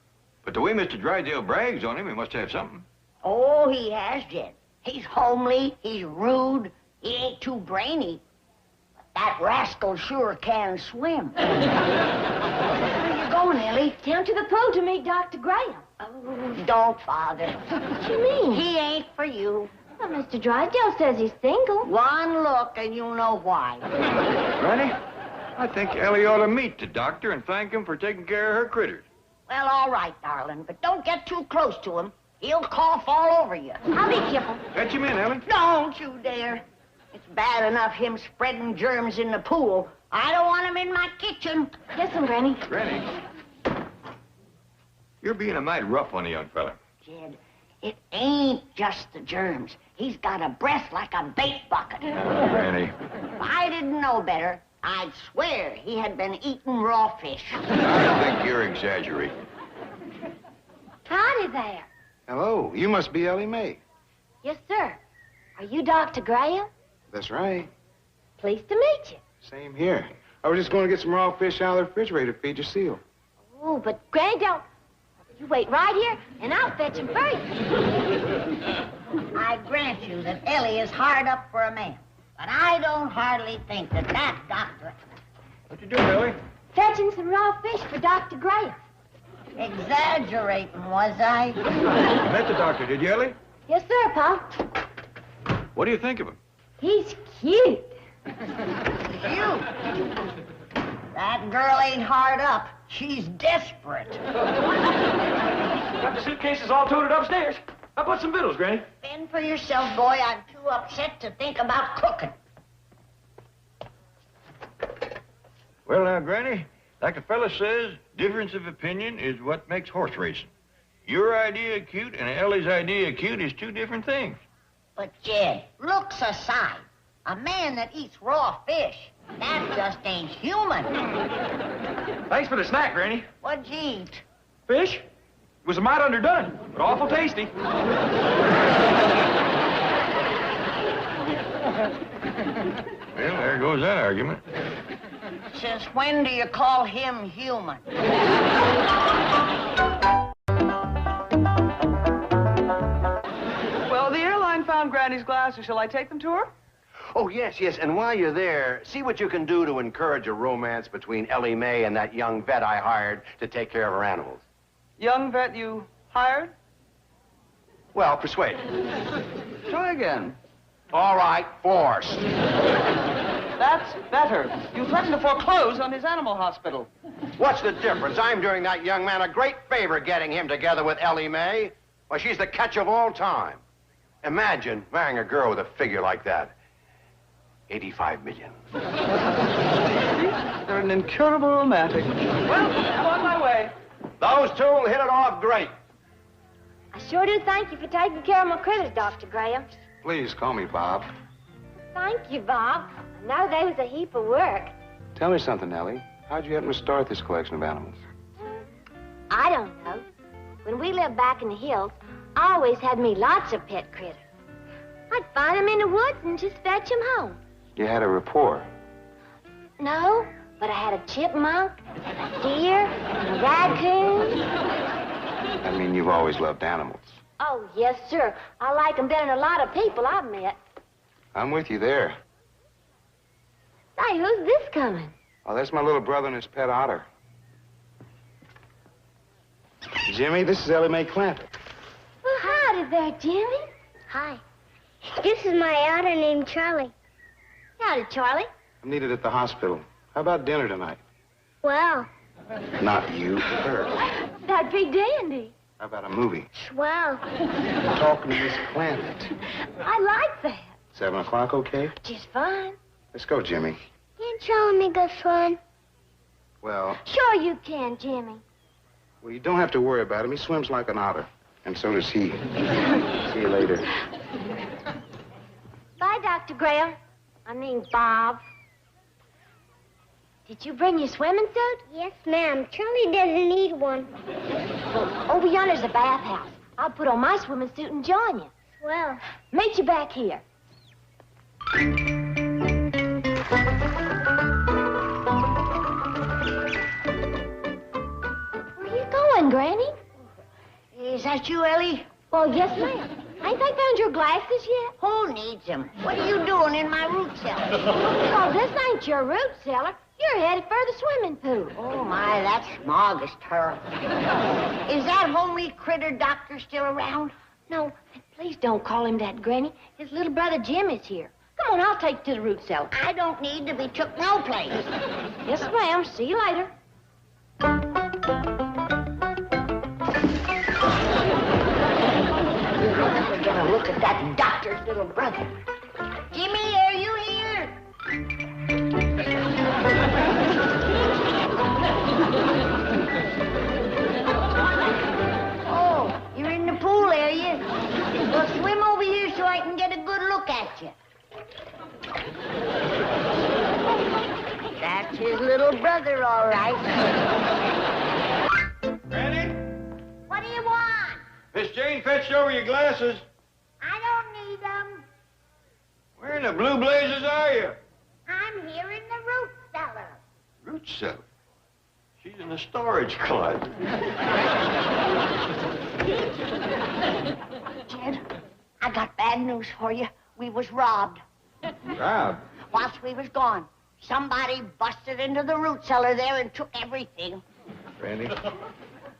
But the way Mr. Drysdale brags on him, he must have something. Oh, he has, Jed. He's homely, he's rude, he ain't too brainy. But that rascal sure can swim. Where are you going, Ellie? Down to the pool to meet Dr. Graham. Oh, don't bother. What you mean? He ain't for you. Well, Mr. Drysdale says he's single. One look and you'll know why. Granny, I think Ellie ought to meet the doctor and thank him for taking care of her critters. Well, all right, darling, but don't get too close to him. He'll cough all over you. I'll be careful. Fetch him in, Ellie. Don't you dare. It's bad enough him spreading germs in the pool. I don't want him in my kitchen. Listen, Granny. Granny, you're being a mite rough on the young fella. Jed, it ain't just the germs. He's got a breath like a bait bucket. Granny. If I didn't know better, I'd swear he had been eating raw fish. I think you're exaggerating. Howdy there. Hello, you must be Ellie Mae. Yes, sir. Are you Dr. Graham? That's right. Pleased to meet you. Same here. I was just going to get some raw fish out of the refrigerator to feed your seal. Oh, but Granny don't... You wait right here, and I'll fetch him for you. I grant you that Ellie is hard up for a man. But I don't hardly think that doctor... What you doing, Ellie? Fetching some raw fish for Dr. Graham. Exaggerating, was I? You met the doctor, did you, Ellie? Yes, sir, Pa. What do you think of him? He's cute. You? That girl ain't hard up. She's desperate. Got the suitcases all toted upstairs. How about some victuals, Granny? Fend for yourself, boy. I'm too upset to think about cooking. Well, now, Granny, like a fella says, difference of opinion is what makes horse racing. Your idea of cute and Ellie's idea of cute is two different things. But, Jed, looks aside, a man that eats raw fish, that just ain't human. Thanks for the snack, Granny. What'd you eat? Fish? It was a mite underdone, but awful tasty. Well, there goes that argument. Since when do you call him human? Well, the airline found Granny's glasses. Shall I take them to her? Oh, yes, yes. And while you're there, see what you can do to encourage a romance between Ellie Mae and that young vet I hired to take care of her animals. Young vet you hired? Well, persuade. Try again. All right, force. That's better. You threatened to foreclose on his animal hospital. What's the difference? I'm doing that young man a great favor getting him together with Ellie Mae. Well, she's the catch of all time. Imagine marrying a girl with a figure like that. 85 million. You're an incurable romantic. Well, I'm on my way. Those two will hit it off great. I sure do thank you for taking care of my critters, Dr. Graham. Please call me Bob. Thank you, Bob. I know they was a heap of work. Tell me something, Ellie. How'd you happen to start this collection of animals? I don't know. When we lived back in the hills, I always had me lots of pet critters. I'd find them in the woods and just fetch them home. You had a rapport. No, but I had a chipmunk, and a deer, and a raccoon. I mean, you've always loved animals. Oh, yes, sir. I like them better than a lot of people I've met. I'm with you there. Say, who's this coming? Oh, that's my little brother and his pet otter. Jimmy, this is Ellie Mae Clampett. Well, howdy there, Jimmy. Hi. This is my otter named Charlie. Howdy, Charlie. I'm needed at the hospital. How about dinner tonight? Well, Not you, her. That'd be dandy. How about a movie? swell. I'm talking to Miss Clampett. I like that. 7 o'clock, okay? Just fine. Let's go, Jimmy. Can't Charlie make us swim? Well, Sure you can, Jimmy. you don't have to worry about him. He swims like an otter. And so does he. See you later. Bye, Dr. Graham. I mean, Bob. Did you bring your swimming suit? Yes, ma'am. Charlie doesn't need one. Over yonder's a bathhouse. I'll put on my swimming suit and join you. Swell. Meet you back here. Where you going, Granny? Is that you, Ellie? Well, yes, ma'am. Ain't they found your glasses yet? Who needs them? What are you doing in my root cellar? Oh, this ain't your root cellar. You're headed for the swimming pool. Oh, my, that smog is terrible. Is that homely critter doctor still around? No, please don't call him that, Granny. His little brother Jim is here. Come on, I'll take you to the root cellar. I don't need to be took no place. Yes, ma'am. See you later. Get a look at that doctor's little brother. Jimmy, are you here? Oh, you're in the pool, are you? Well, swim over here so I can get a good look at you. That's his little brother, all right. Granny? What do you want? Miss Jane fetched over your glasses. I don't need them. Where in the blue blazes are you? I'm here in the root cellar. Root cellar. She's in the storage closet. Jed, I got bad news for you. We was robbed. Robbed? Whilst we was gone, somebody busted into the root cellar there and took everything. Granny,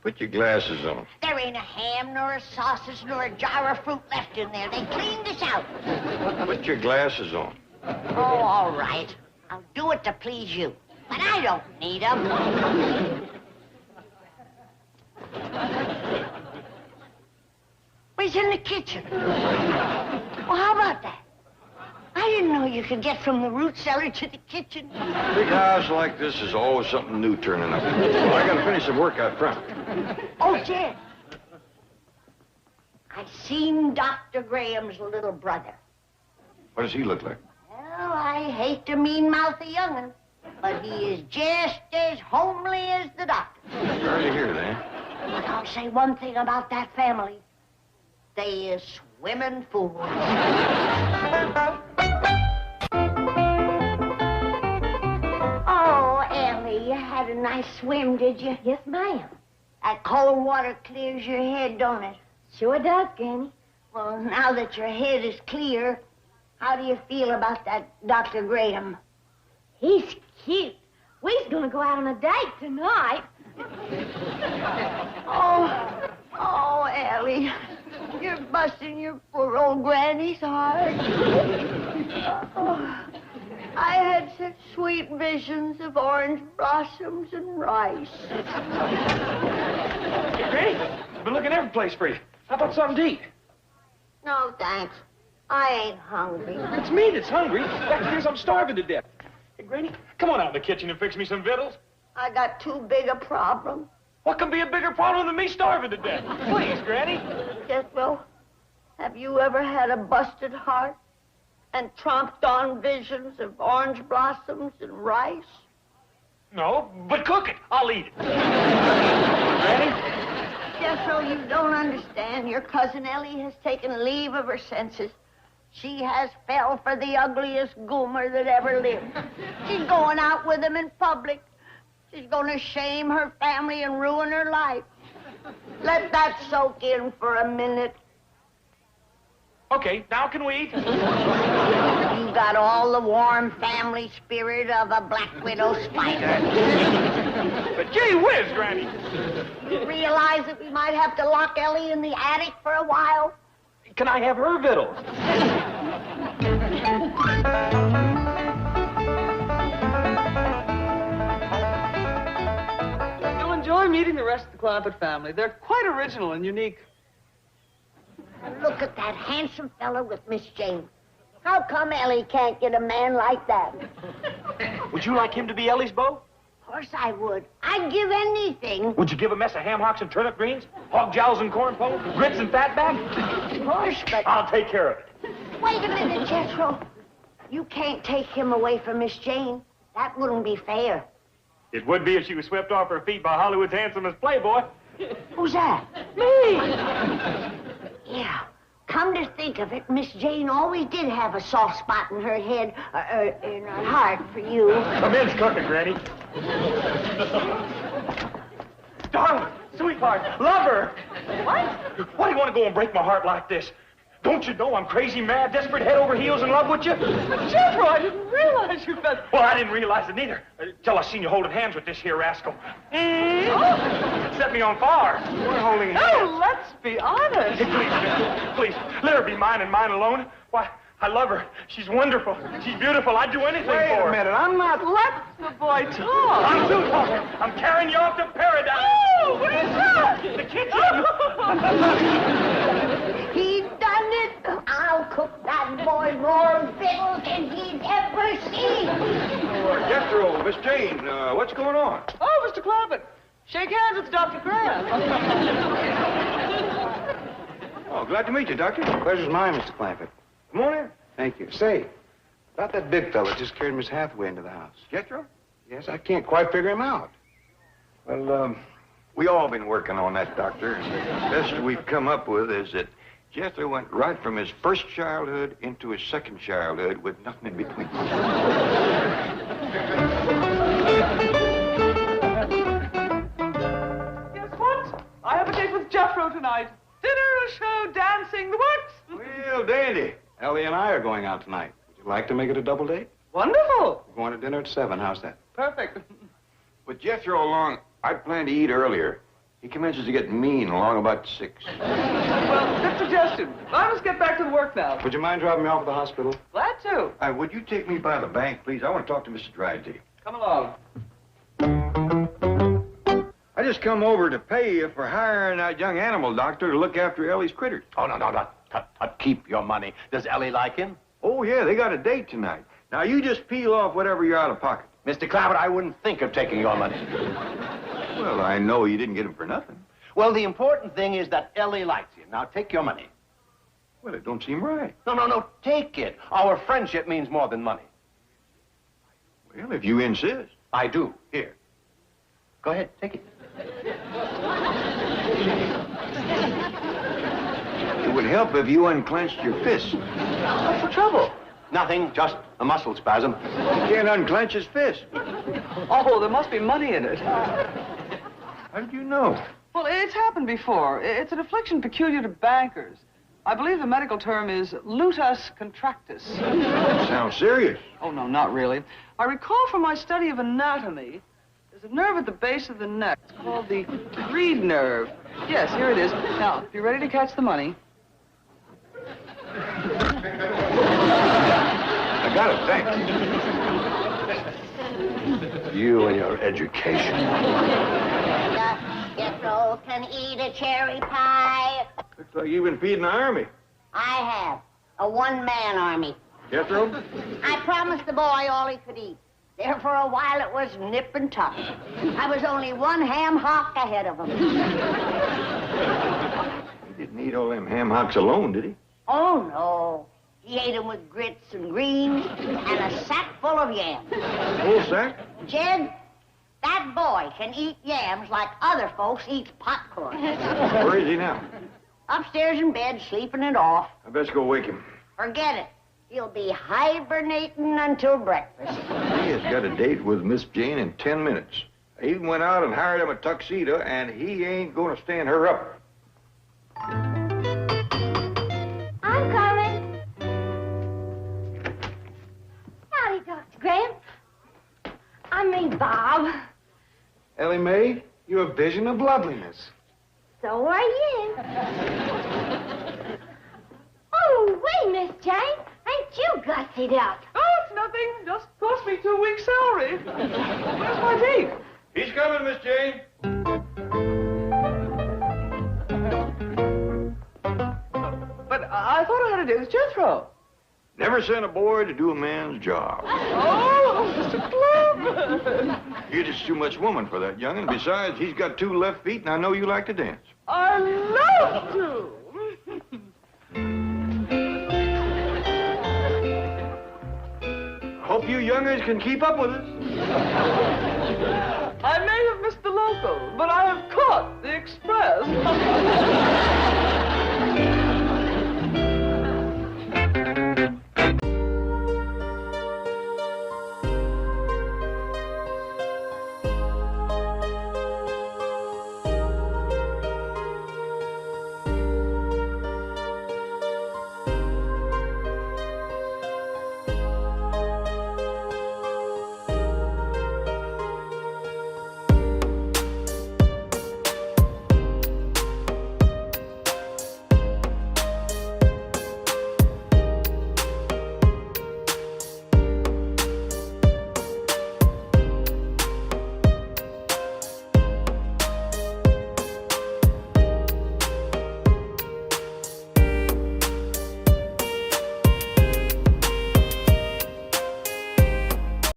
put your glasses on. There ain't a ham, nor a sausage, nor a jar of fruit left in there. They cleaned us out. Put your glasses on. Oh, all right. I'll do it to please you. But I don't need them. We's in the kitchen. Well, how about that? I didn't know you could get from the root cellar to the kitchen. Big house like this is always something new turning up. Well, I gotta finish some work out front. Oh, Jed. I seen Dr. Graham's little brother. What does he look like? Well, I hate to mean-mouth a young'un, but he is just as homely as the doctor. Sorry to hear that. But I'll say one thing about that family. They is swimming fools. Oh, Ellie, you had a nice swim, did you? Yes, ma'am. That cold water clears your head, don't it? Sure does, Granny. Well, now that your head is clear, how do you feel about that Dr. Graham? He's cute. We's gonna go out on a date tonight. Oh, Ellie, you're busting your poor old granny's heart. Oh, I had such sweet visions of orange blossoms and rice. Hey, Granny, I've been looking every place for you. How about something to eat? No, thanks. I ain't hungry. It's me that's hungry. Back here's I'm starving to death. Hey, Granny, come on out in the kitchen and fix me some victuals. I got too big a problem. What can be a bigger problem than me starving to death? Please, Granny. Jethro, have you ever had a busted heart and tromped on visions of orange blossoms and rice? No, but cook it. I'll eat it. Granny? Jethro, you don't understand. Your cousin Ellie has taken leave of her senses. She has fell for the ugliest goomer that ever lived. She's going out with him in public. She's going to shame her family and ruin her life. Let that soak in for a minute. Okay, now can we eat? You got all the warm family spirit of a black widow spider. But gee whiz, Granny. You realize that we might have to lock Ellie in the attic for a while? Can I have her victuals? You'll enjoy meeting the rest of the Clampett family. They're quite original and unique. Look at that handsome fella with Miss Jane. How come Ellie can't get a man like that? Would you like him to be Ellie's beau? Of course I would. I'd give anything. Would you give a mess of ham hocks and turnip greens? Hog jowls and corn pone? Grits and fatback? Of course, but... I'll take care of it. Wait a minute, Jethro. You can't take him away from Miss Jane. That wouldn't be fair. It would be if she was swept off her feet by Hollywood's handsomest playboy. Who's that? Me! Yeah. Come to think of it, Miss Jane always did have a soft spot in her head, in her heart for you. Come in, cooking, Granny. Darling, sweetheart, lover. What? Why do you want to go and break my heart like this? Don't you know I'm crazy, mad, desperate, head over heels in love with you? Jethro, I didn't realize you felt... Well, I didn't realize it neither, till I seen you holding hands with this here rascal. It set me on fire. We're holding hands. Oh, let's be honest. Please, let her be mine and mine alone. Why, I love her. She's wonderful. She's beautiful. I'd do anything Wait for her. a minute, I'm not... Let the boy talk. I'm too talking. I'm carrying you off to paradise. Oh, where's that? The kitchen. He done it. I'll cook that boy more victuals than he's ever seen. Jethro, Miss Jane, what's going on? Oh, Mr. Clampett. Shake hands with Dr. Grant. Oh, glad to meet you, Doctor. Pleasure's mine, Mr. Clampett. Come on in. Thank you. Say, about that big fella just carried Miss Hathaway into the house. Jethro? Yes, I can't quite figure him out. Well, we all been working on that, Doctor. And the best we've come up with is that Jethro went right from his first childhood into his second childhood with nothing in between. Guess what? I have a date with Jethro tonight. Dinner, a show, dancing, the works. Well, dandy. Ellie and I are going out tonight. Would you like to make it a double date? Wonderful. We're going to dinner at 7. How's that? Perfect. With Jethro along, I'd plan to eat earlier. He commences to get mean along about 6. Well, good suggestion. I must get back to work now. Would you mind dropping me off at the hospital? Glad to. Would you take me by the bank, please? I want to talk to Mrs. Dryden. Come along. I just come over to pay you for hiring that young animal doctor to look after Ellie's critters. Oh, no. Keep your money. Does Ellie like him? Oh, yeah, they got a date tonight. Now, you just peel off whatever you're out of pocket. Mr. Clampett, I wouldn't think of taking your money. Well, I know you didn't get him for nothing. Well, the important thing is that Ellie likes you. Now, take your money. Well, it don't seem right. No. Take it. Our friendship means more than money. Well, if you insist. I do. Here. Go ahead. Take it. It would help if you unclenched your fist. What's the trouble? Nothing. Just a muscle spasm. He can't unclench his fist. Oh, there must be money in it. How did you know? Well, it's happened before. It's an affliction peculiar to bankers. I believe the medical term is lutus contractus. Sounds serious. Oh, no, not really. I recall from my study of anatomy, there's a nerve at the base of the neck. It's called the reed nerve. Yes, here it is. Now, if you're ready to catch the money. I got it, thanks. You and your education. Jethro can eat a cherry pie. Looks like you've been feeding the army. I have. A one-man army. Jethro? I promised the boy all he could eat. There for a while it was nip and tuck. I was only one ham hock ahead of him. He didn't eat all them ham hocks alone, did he? Oh, no. He ate them with grits and greens and a sack full of yams. Full sack? Jed, that boy can eat yams like other folks eat popcorn. Where is he now? Upstairs in bed, sleeping it off. I best go wake him. Forget it. He'll be hibernating until breakfast. He has got a date with Miss Jane in 10 minutes. I even went out and hired him a tuxedo, and he ain't going to stand her up. I'm coming. Bob. Ellie Mae, you're a vision of loveliness. So are you. Oh, wait, Miss Jane. Ain't you gussied up? Oh, it's nothing. Just cost me 2 weeks' salary. Where's my date? He's coming, Miss Jane. But I thought I had a date with Jethro. Never send a boy to do a man's job. Oh, Mr. Clampetts. You're just too much woman for that young'un. Besides, he's got 2 left feet, and I know you like to dance. I love to. Hope you young'uns can keep up with us. I may have missed the local, but I have caught the express.